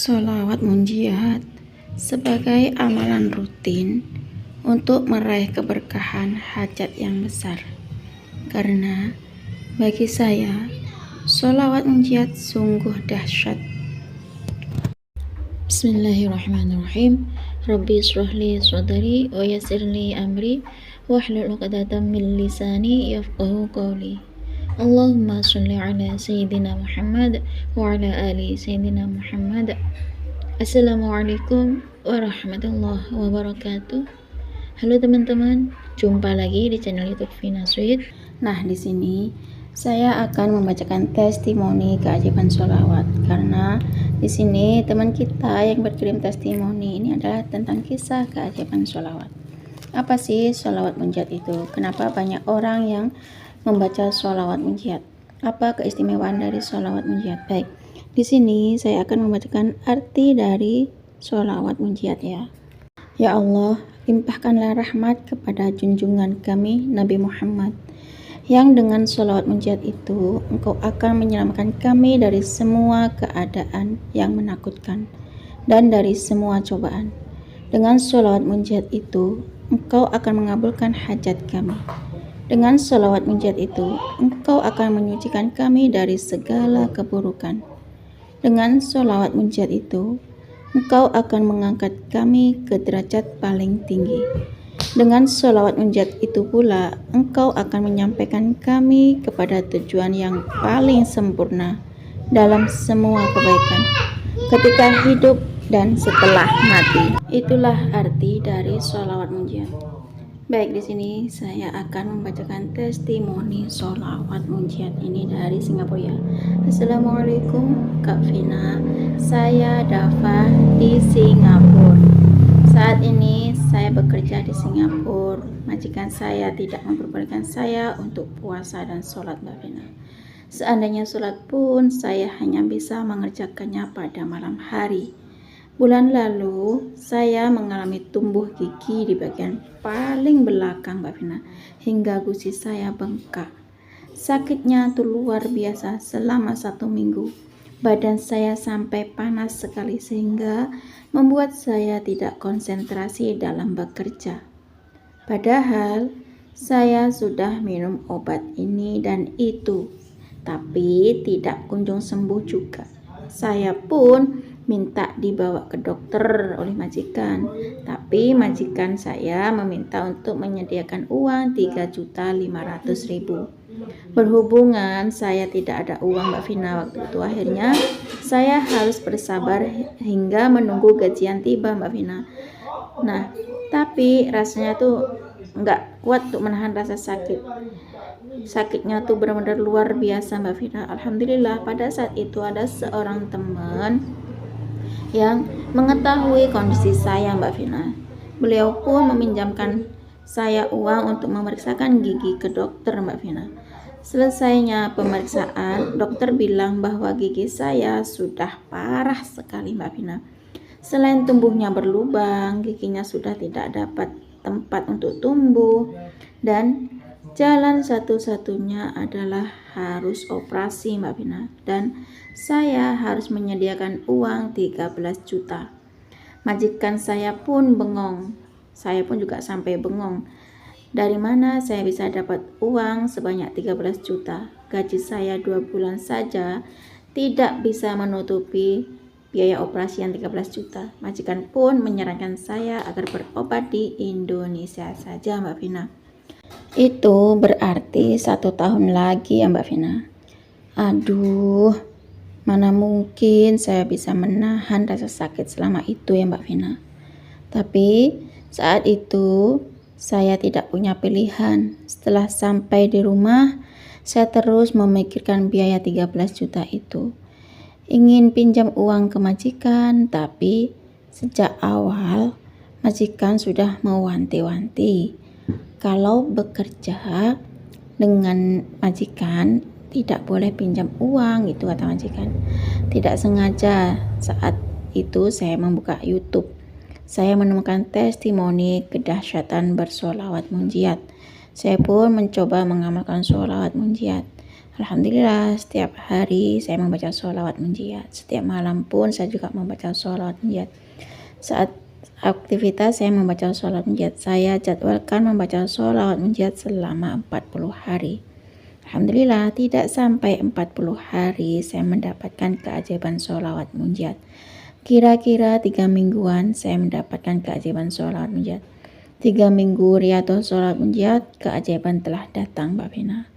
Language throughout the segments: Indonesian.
Sholawat munjiat sebagai amalan rutin untuk meraih keberkahan hajat yang besar. Karena bagi saya, sholawat munjiat sungguh dahsyat. Bismillahirrahmanirrahim. Rabbi shrahli sadri wa yassirli amri wahlul 'uqdatam min lisani yafqahu qawli. Allahumma sholli ala sayyidina Muhammad wa ala ali sayyidina Muhammad. Assalamualaikum warahmatullahi wabarakatuh. Halo teman-teman, jumpa lagi di channel YouTube Vina Sweet. Nah, di sini saya akan membacakan testimoni keajaiban sholawat, karena di sini teman kita yang berkirim testimoni ini adalah tentang kisah keajaiban sholawat. Apa sih sholawat munjiat itu? Kenapa banyak orang yang membaca sholawat munjiat? Apa keistimewaan dari sholawat munjiat? Baik, di sini saya akan membacakan arti dari sholawat munjiat ya. Ya Allah, limpahkanlah rahmat kepada junjungan kami Nabi Muhammad, yang dengan sholawat munjiat itu Engkau akan menyelamatkan kami dari semua keadaan yang menakutkan dan dari semua cobaan. Dengan sholawat munjiat itu Engkau akan mengabulkan hajat kami. Dengan sholawat munjiat itu Engkau akan menyucikan kami dari segala keburukan. Dengan sholawat munjiat itu Engkau akan mengangkat kami ke derajat paling tinggi. Dengan sholawat munjiat itu pula Engkau akan menyampaikan kami kepada tujuan yang paling sempurna dalam semua kebaikan, ketika hidup dan setelah mati. Itulah arti dari sholawat munjiat. Baik, di sini saya akan membacakan testimoni sholawat munjiat ini dari Singapura ya. Assalamualaikum Kak Vina, saya Dava di Singapura. Saat ini saya bekerja di Singapura. Majikan saya tidak memperbolehkan saya untuk puasa dan sholat, Mbak Vina. Seandainya sholat pun saya hanya bisa mengerjakannya pada malam hari. Bulan lalu saya mengalami tumbuh gigi di bagian paling belakang, Mbak Vina, hingga gusi saya bengkak. Sakitnya tuh luar biasa selama 1 minggu. Badan saya sampai panas sekali sehingga membuat saya tidak konsentrasi dalam bekerja. Padahal saya sudah minum obat ini dan itu, tapi tidak kunjung sembuh juga. Saya pun minta dibawa ke dokter oleh majikan, tapi majikan saya meminta untuk menyediakan uang 3.500.000. Berhubungan saya tidak ada uang, Mbak Vina, waktu itu akhirnya saya harus bersabar hingga menunggu gajian tiba, Mbak Vina. Nah, tapi rasanya tuh nggak kuat untuk menahan rasa sakit. Sakitnya tuh benar-benar luar biasa, Mbak Vina. Alhamdulillah pada saat itu ada seorang teman yang mengetahui kondisi saya, Mbak Vina. Beliau pun meminjamkan saya uang untuk memeriksakan gigi ke dokter, Mbak Vina. Selesainya pemeriksaan, dokter bilang bahwa gigi saya sudah parah sekali, Mbak Vina. Selain tumbuhnya berlubang, giginya sudah tidak dapat tempat untuk tumbuh, dan jalan satu-satunya adalah harus operasi, Mbak Vina. Dan saya harus menyediakan uang 13 juta. Majikan saya pun bengong. Saya pun juga sampai bengong. Dari mana saya bisa dapat uang sebanyak 13 juta? Gaji saya 2 bulan saja tidak bisa menutupi biaya operasi yang 13 juta. Majikan pun menyarankan saya agar berobat di Indonesia saja, Mbak Vina. Itu berarti 1 tahun lagi ya, Mbak Vina. Aduh, mana mungkin saya bisa menahan rasa sakit selama itu ya, Mbak Vina. Tapi saat itu saya tidak punya pilihan. Setelah sampai di rumah, saya terus memikirkan biaya 13 juta itu. Ingin pinjam uang ke majikan, tapi sejak awal majikan sudah mewanti-wanti kalau bekerja dengan majikan tidak boleh pinjam uang, itu kata majikan. Tidak sengaja saat itu saya membuka YouTube, saya menemukan testimoni kedahsyatan bersholawat munjiat. Saya pun mencoba mengamalkan sholawat munjiat. Alhamdulillah setiap hari saya membaca sholawat munjiat. Setiap malam pun saya juga membaca sholawat munjiat. Saat aktivitas saya membaca sholawat munjiat. Saya jadwalkan membaca sholawat munjiat selama 40 hari. Alhamdulillah tidak sampai 40 hari saya mendapatkan keajaiban sholawat munjiat. Kira-kira 3 mingguan saya mendapatkan keajaiban sholawat munjiat. 3 minggu riyadhah sholawat munjiat, keajaiban telah datang Mbak Vina.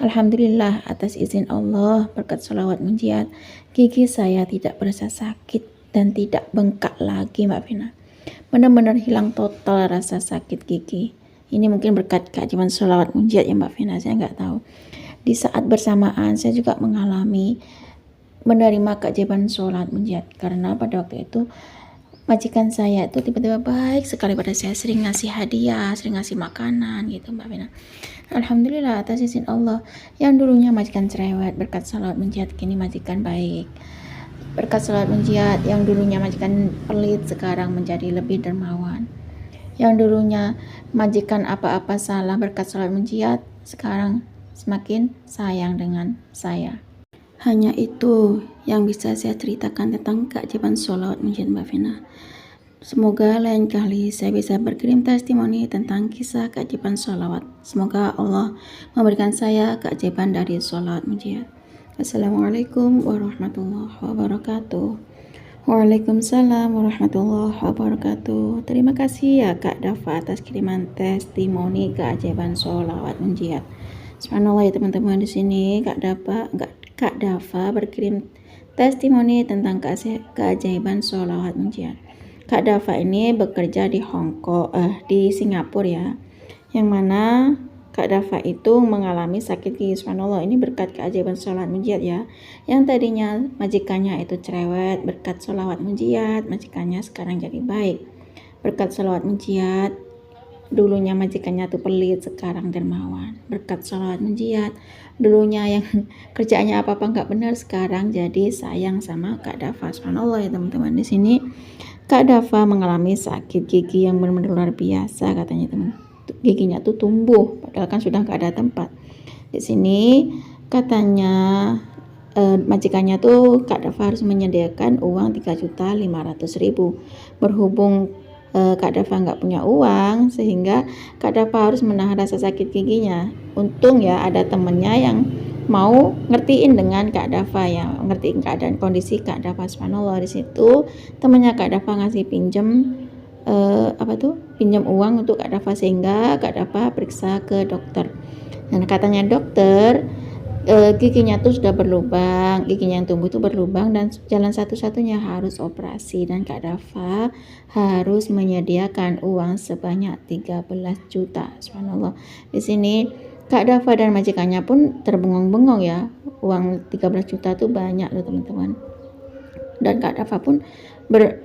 Alhamdulillah atas izin Allah berkat sholawat munjiat, gigi saya tidak berasa sakit dan tidak bengkak lagi Mbak Vina. Benar-benar hilang total rasa sakit gigi. Ini mungkin berkat keajaiban sholawat munjiat ya Mbak Vina, saya nggak tahu. Di saat bersamaan saya juga mengalami menerima keajaiban sholawat munjiat, karena pada waktu itu majikan saya itu tiba-tiba baik sekali pada saya, sering ngasih hadiah, sering ngasih makanan gitu Mbak Vina. Alhamdulillah atas izin Allah, yang dulunya majikan cerewet berkat sholawat munjiat kini majikan baik. Berkat sholawat munjiat, yang dulunya majikan pelit sekarang menjadi lebih dermawan. Yang dulunya majikan apa-apa salah berkat sholawat munjiat, sekarang semakin sayang dengan saya. Hanya itu yang bisa saya ceritakan tentang keajaiban sholawat munjiat Mbak Vina. Semoga lain kali saya bisa berkirim testimoni tentang kisah keajaiban sholawat. Semoga Allah memberikan saya keajaiban dari sholawat munjiat. Assalamualaikum warahmatullahi wabarakatuh. Waalaikumsalam warahmatullahi wabarakatuh. Terima kasih ya Kak Dafa atas kiriman testimoni keajaiban sholawat munjiat. Subhanallah ya teman-teman, di sini Kak Dafa berkirim testimoni tentang keajaiban sholawat munjiat. Kak Dafa ini bekerja di di Singapura ya, yang mana Kak Dafa itu mengalami sakit gigi. Subhanallah, ini berkat keajaiban sholawat munjiat ya. Yang tadinya majikannya itu cerewet, berkat sholawat munjiat majikannya sekarang jadi baik. Berkat sholawat munjiat, dulunya majikannya tuh pelit, sekarang dermawan. Berkat sholawat munjiat, dulunya yang kerjaannya apa-apa nggak benar, sekarang jadi sayang sama Kak Dafa. Subhanallah ya teman-teman, di sini Kak Dafa mengalami sakit gigi yang benar-benar luar biasa katanya teman. Giginya tuh tumbuh padahal kan sudah nggak ada tempat. Di sini katanya majikannya tuh Kak Dafa harus menyediakan uang 3.500.000. Berhubung Kak Dafa nggak punya uang, sehingga Kak Dafa harus menahan rasa sakit giginya. Untung ya ada temennya yang mau ngertiin dengan Kak Dafa ya, ngertiin keadaan kondisi Kak Dafa. Subhanallah, di situ temennya Kak Dafa ngasih pinjam pinjam uang untuk Kak Dafa, sehingga Kak Dafa periksa ke dokter. Dan katanya dokter giginya tuh sudah berlubang, giginya yang tumbuh itu berlubang dan jalan satu-satunya harus operasi, dan Kak Dafa harus menyediakan uang sebanyak 13 juta. Subhanallah. Di sini Kak Dafa dan majikannya pun terbengong-bengong ya. Uang 13 juta tuh banyak loh teman-teman. Dan Kak Dafa pun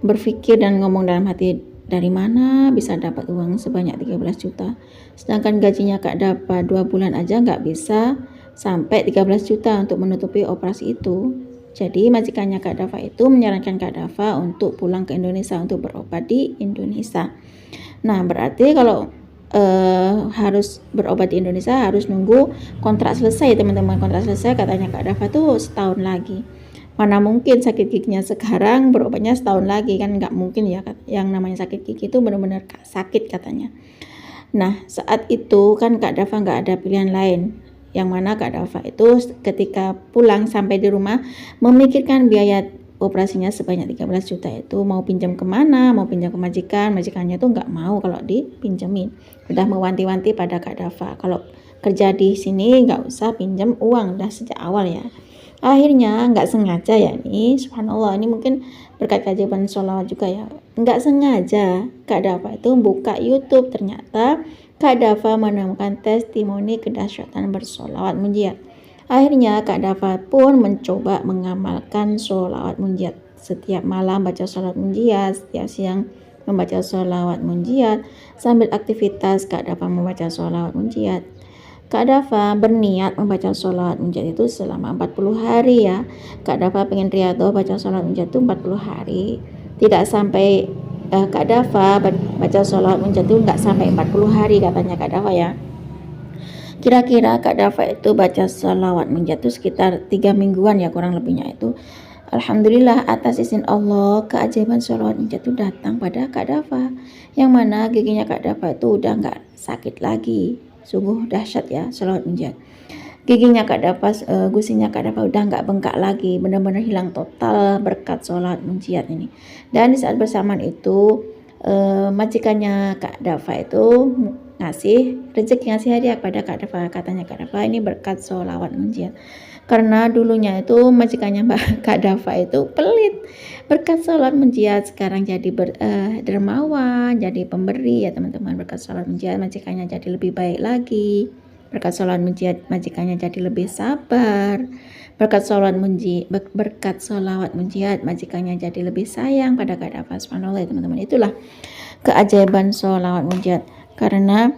berpikir dan ngomong dalam hati, dari mana bisa dapat uang sebanyak 13 juta? Sedangkan gajinya Kak Dafa 2 bulan aja nggak bisa sampai 13 juta untuk menutupi operasi itu. Jadi majikannya Kak Dafa itu menyarankan Kak Dafa untuk pulang ke Indonesia untuk berobat di Indonesia. Nah, berarti kalau harus berobat di Indonesia harus nunggu kontrak selesai teman-teman. Kontrak selesai katanya Kak Dafa tuh setahun lagi. Mana mungkin sakit giginya sekarang berobatnya setahun lagi, kan nggak mungkin ya. Yang namanya sakit gigi itu benar-benar sakit katanya. Nah, saat itu kan Kak Dafa nggak ada pilihan lain, yang mana Kak Dafa itu ketika pulang sampai di rumah memikirkan biaya operasinya sebanyak 13 juta itu mau pinjam kemana, mau pinjam ke majikannya tuh nggak mau kalau dipinjemin. Udah mewanti-wanti pada Kak Dafa, kalau kerja di sini nggak usah pinjam uang, udah sejak awal ya. Akhirnya nggak sengaja ya nih, subhanallah, ini mungkin berkat keajaiban sholawat juga ya, nggak sengaja Kak Dafa itu buka YouTube, ternyata Kak Dafa menemukan testimoni kedahsyatan bersholawat munjiat. Akhirnya Kak Dafa pun mencoba mengamalkan sholawat munjiat. Setiap malam baca sholawat munjiat, setiap siang membaca sholawat munjiat, sambil aktivitas Kak Dafa membaca sholawat munjiat. Kak Dafa berniat membaca sholawat munjiat itu selama 40 hari ya. Kak Dafa pengen riyadhah baca sholawat munjiat itu 40 hari. Tidak sampai Kak Dafa baca sholawat munjiat itu nggak sampai 40 hari katanya Kak Dafa ya. Kira-kira Kak Dafa itu baca sholawat munjat itu sekitar 3 mingguan ya kurang lebihnya itu. Alhamdulillah atas izin Allah keajaiban sholawat munjat itu datang pada Kak Dafa. Yang mana giginya Kak Dafa itu udah nggak sakit lagi. Sungguh dahsyat ya sholawat munjat. Giginya Kak Dafa, gusinya Kak Dafa udah nggak bengkak lagi, benar-benar hilang total berkat sholawat munjat ini. Dan di saat bersamaan itu majikannya Kak Dafa itu ngasih rezeki, ngasih hadiah kepada Kak Dafa. Katanya Kak Dafa ini berkat sholawat munjat. Karena dulunya itu majikannya Kak Dafa itu pelit, berkat sholawat munjat sekarang jadi dermawan, jadi pemberi ya teman-teman. Berkat sholawat munjat majikannya jadi lebih baik lagi. Berkat sholawat munjat majikannya jadi lebih sabar. Berkat sholawat munjat majikannya jadi lebih sayang pada Kak Dafa. Subhanallah ya teman-teman. Itulah keajaiban sholawat munjat. Karena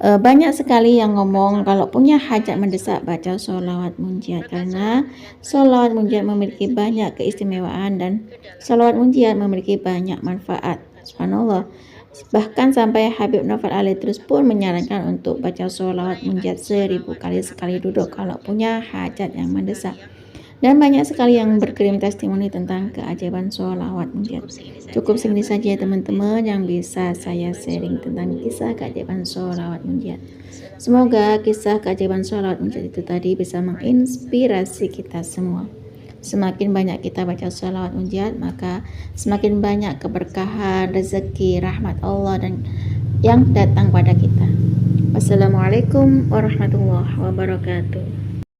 banyak sekali yang ngomong kalau punya hajat mendesak baca sholawat munjat, karena sholawat munjat memiliki banyak keistimewaan dan sholawat munjat memiliki banyak manfaat. Subhanallah. Bahkan sampai Habib Novel Ali-Idrus pun menyarankan untuk baca sholawat munjat 1000 kali sekali duduk kalau punya hajat yang mendesak. Dan banyak sekali yang berkirim testimoni tentang keajaiban sholawat munjat. Cukup segini saja ya teman-teman yang bisa saya sharing tentang kisah keajaiban sholawat munjat. Semoga kisah keajaiban sholawat munjat itu tadi bisa menginspirasi kita semua. Semakin banyak kita baca sholawat munjat, maka semakin banyak keberkahan, rezeki, rahmat Allah dan yang datang pada kita. Wassalamualaikum warahmatullahi wabarakatuh.